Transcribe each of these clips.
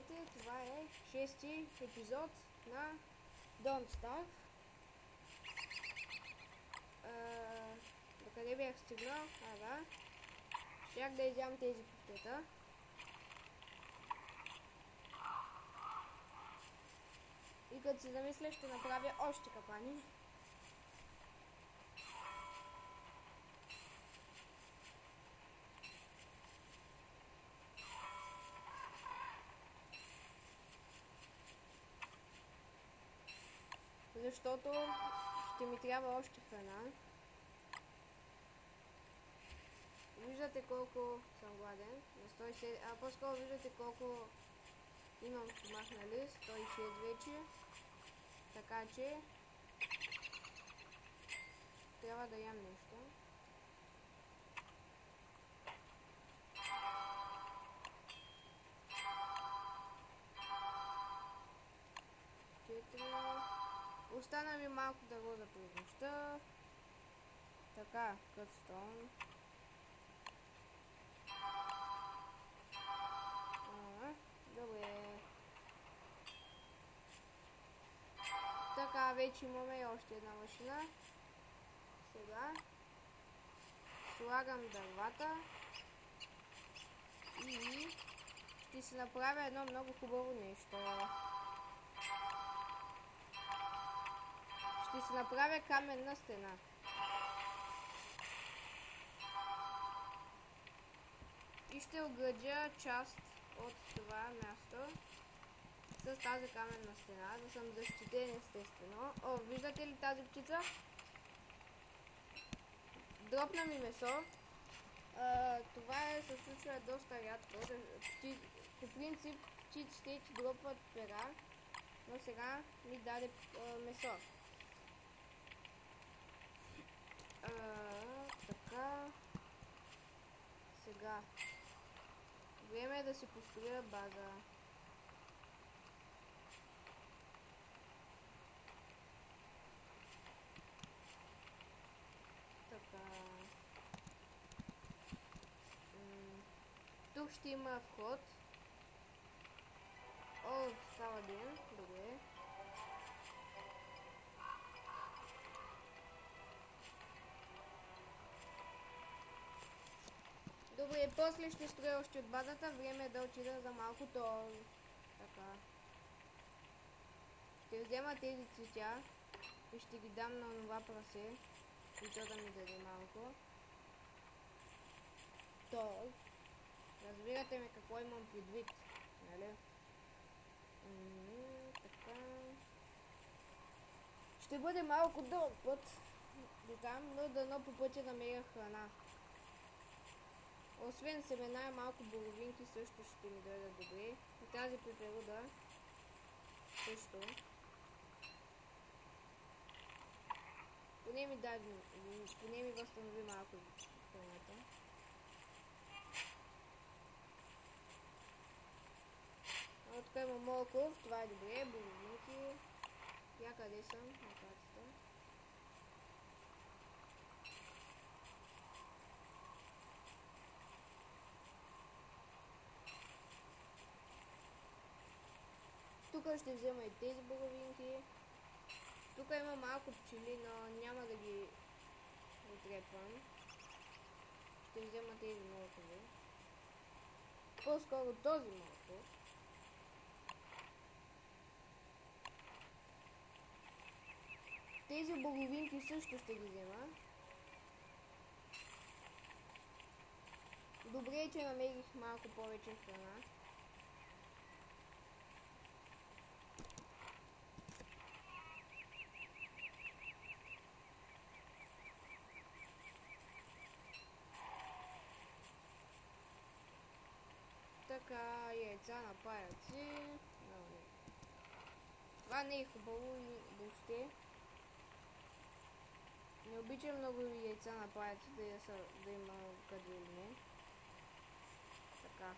Здравейте, това е 6-ти епизод на Don't Starve. Докъде бях стигнал? Да. Щях да изям тези пустета. И като се замисля, ще направя още капани. Защото ще ми трябва още храна. Виждате колко съм гладен. На 107, по-скоро виждате колко имам стомах, нали? 106 вече. Така че трябва да ям нещо. Остана ми малко дърво за през нощта. Така, кътстон. Добре. Така, вече имаме още една машина. Сега слагам дървата и ще си направя едно много хубаво нещо. Ще си направя каменна стена. И ще оградя част от това място с тази каменна стена, да съм защитен естествено. О, виждате ли тази птица? Дропна ми месо. Това се случва доста рядко. По принцип птиците ти дропват пера, но сега ми даде месо. Така. Сега. Време е да си построя база. Така. Тук ще има вход. О, става ден. Добре. Добре, после ще строя още от базата. Време е да отида за малко тол. Така. Ще взема тези цветя и ще ги дам на това прасе. И то да ми даде малко тол. Разбирате ме какво имам предвид, нали? Така. Ще бъде малко дълъг път до там, но дано по пътя намеря храна. Освен семена и малко боровинки също ще ми дойдат добре. И тази пеперуда също. Поне ми възстанови малко храната. Тук има морков, това е добре, боровинки. Я къде съм на картата? Тук ще взема и тези боровинки. Тук има малко пчели, но няма да ги отрепвам. Ще взема тези моркови. По-скоро този морков. Тези боровинки също ще ги взема. Добре е, че намерих малко повече храна. Така, яйца на паяци. Това не е хубаво и въобще. Не обичам много яйца на паяци, да има къде или не. Така.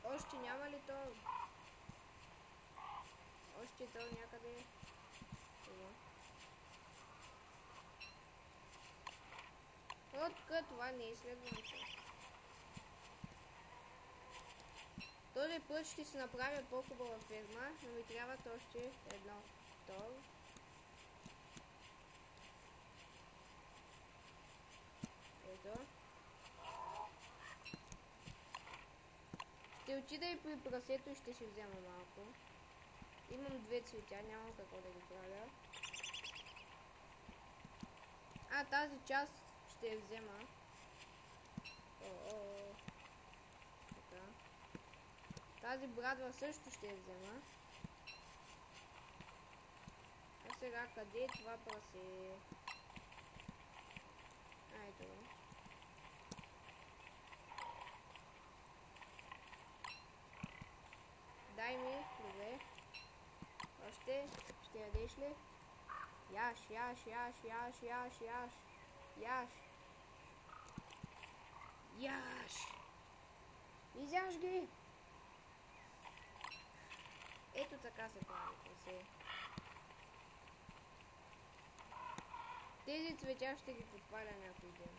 Още няма ли то? Още то някъде. Това. това не е изследването. Този път ще си направя по-хубава ферма, но ми трябват още едно второ. Ето. Ще отида и при прасето и ще си взема малко. Имам две цветя, нямам какво да ги правя. Тази част ще я взема. Така. Тази брадва също ще я взема. А сега къде е това прасе? Ето го. Дай ми, добре. Още, ще ядеш ли? Яш. Изяж ги! Ето така се прави прасе. Тези цветя ще ги подпаля някой ден.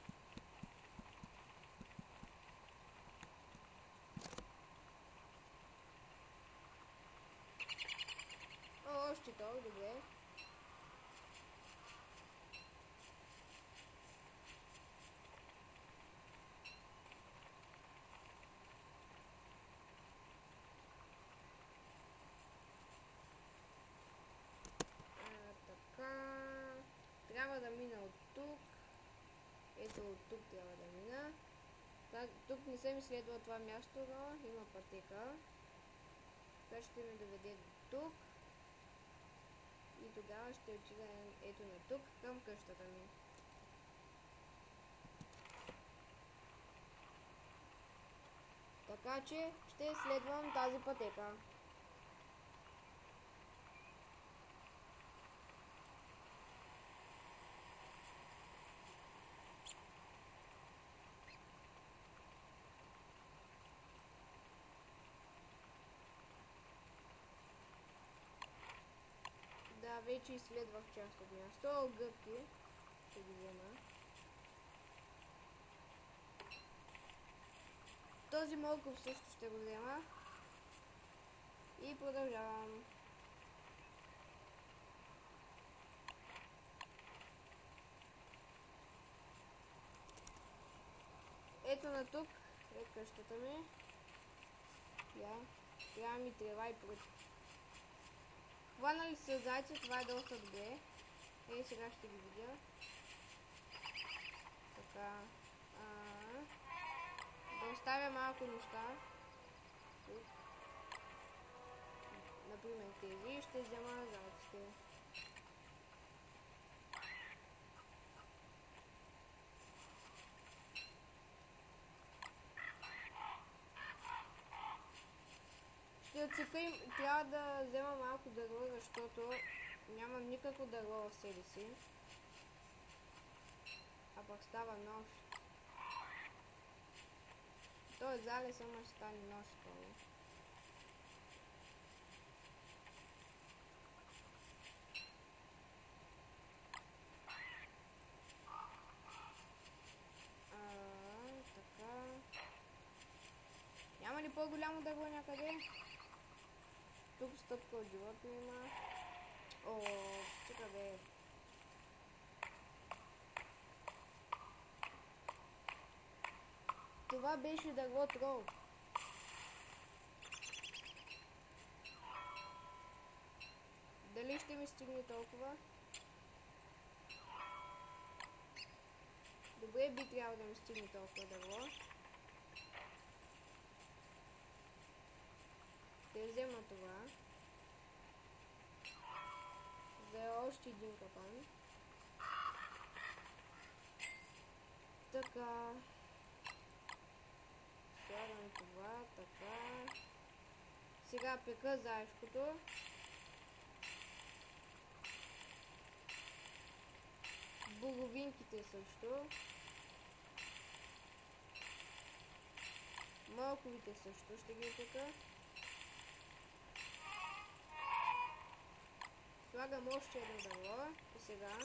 Още толкова добре. Трябва да мина от тук. Ето от тук трябва да мина. Тук не съм изследвал това място, но има пътека. Това ще ме доведе до тук. И тогава ще отида ето на тук, към къщата ми. Така че ще следвам тази пътека. Да, вече изследвах част от място. Гъбки ще ги взема. Този морков също ще го взема. И продължавам. Ето на тук е къщата ми. Трябва ми трева и прът. Хванали са зайци, това е доста добре. Сега ще ги видя. Така. Да оставя малко неща. Тук. Например тези. Ще взема зайците. Ще отсека им. Трябва да взема малко дърво, защото нямам никакво дърво в себе си. А пък става нощ. Той залез, ама ще стане нощ скоро. Така. Няма ли по-голямо дърво някъде? Тук стъпка от животно има. Чека бе. Това беше дърво трол. Дали ще ми стигне толкова? Добре, би трябвало да ми стигне толкова дърво. Ще взема това. За още един капан. Така. Слагам това, така. Сега пека заешкото. Боговинките също. Малковите също ще ги пека. Слагам още едно дърво. И сега